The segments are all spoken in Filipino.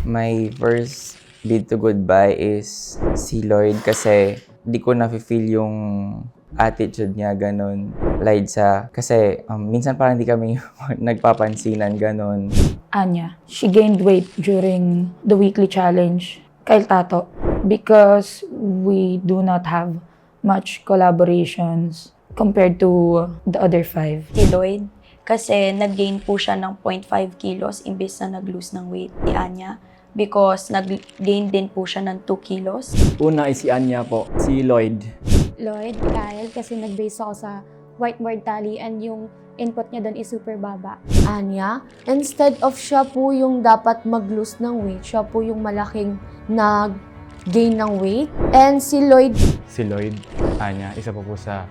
My first bid to goodbye is si Lloyd kasi di ko na-feel yung attitude niya ganun. Liza, kasi minsan parang di kami nagpapansinan ganun. Anya, she gained weight during the weekly challenge. Kyle Tato, because we do not have much collaborations compared to the other 5. Si Lloyd, kasi nag-gain po siya ng 0.5 kilos imbes na nag-lose ng weight. Si Anya, because nag-gain din po siya ng 2 kilos. Una ay si Anya po, si Lloyd. Lloyd, Kyle, kasi nag-base ako sa whiteboard tally and yung input niya doon is super baba. Anya, instead of siya po yung dapat mag-lose ng weight, siya po yung malaking nag-gain ng weight. And si Lloyd, Si Lloyd, Anya, isa pa po sa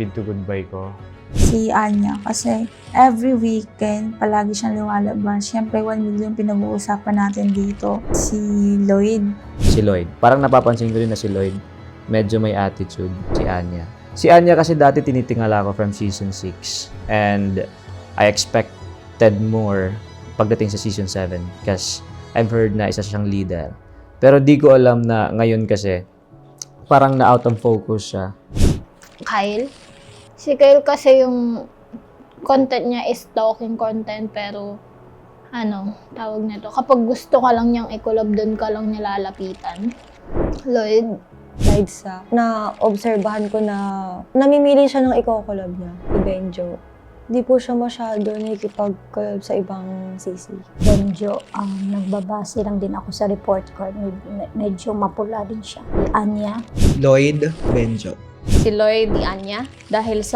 bid to goodbye ko. Si Anya kasi every weekend palagi siyang lumalabas. Siyempre 1 million pinag-uusapan natin dito. Si Lloyd. Si Lloyd. Parang napapansin ko rin na si Lloyd medyo may attitude. Si Anya. Si Anya kasi dati tinitingala ko from season 6 and I expected more pagdating sa season 7 kasi I've heard na isa siyang leader. Pero di ko alam na ngayon kasi parang na out of focus siya. Kyle? Si Kyle kasi yung content niya is talking content pero tawag nito, kapag gusto ka lang niyang i-collab doon ka lang nilalapitan. Lloyd? Liza, na-obserbahan ko na namimili siya ng iko-collab niya, si Benjo. Di po siya masyado nakikipag-collab sa ibang sisi. Benjo, nagbabase lang din ako sa report card. Medyo mapula din siya. Anya. Lloyd, Benjo. Si Lloyd, di Anya. Dahil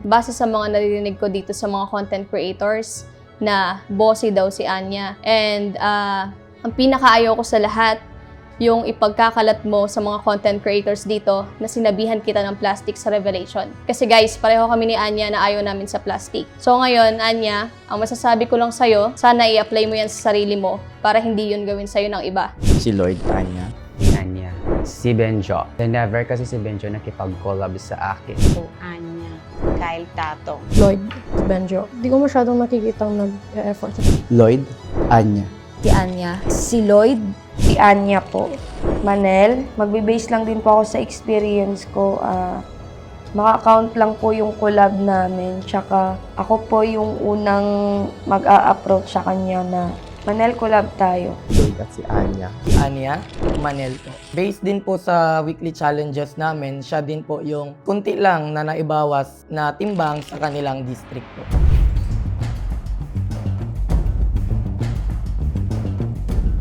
base sa mga naririnig ko dito sa mga content creators na bossy daw si Anya. And ang pinakaayaw ko sa lahat, yung ipagkakalat mo sa mga content creators dito na sinabihan kita ng plastic sa Revelation. Kasi guys, pareho kami ni Anya na ayaw namin sa plastic. So ngayon, Anya, ang masasabi ko lang sa'yo, sana i-apply mo yan sa sarili mo para hindi yun gawin sa'yo ng iba. Si Lloyd, Anya. Anya. Si Benjo. Never kasi si Benjo nakipag-collab sa akin. So, Anya. Kyle Tato. Lloyd, Benjo. Di ko masyadong nakikitang nag-effort. Lloyd, Anya. Si Anya. Si Lloyd. Si Anya po. Manel, magbe-base lang din po ako sa experience ko. Maka-count lang po yung collab namin. Tsaka ako po yung unang mag-a-approach sa kanya na Manel, collab tayo. Lloyd at si Anya. Si Anya, Manel po. Based din po sa weekly challenges namin, siya din po yung kunti lang na naibawas na timbang sa kanilang district po.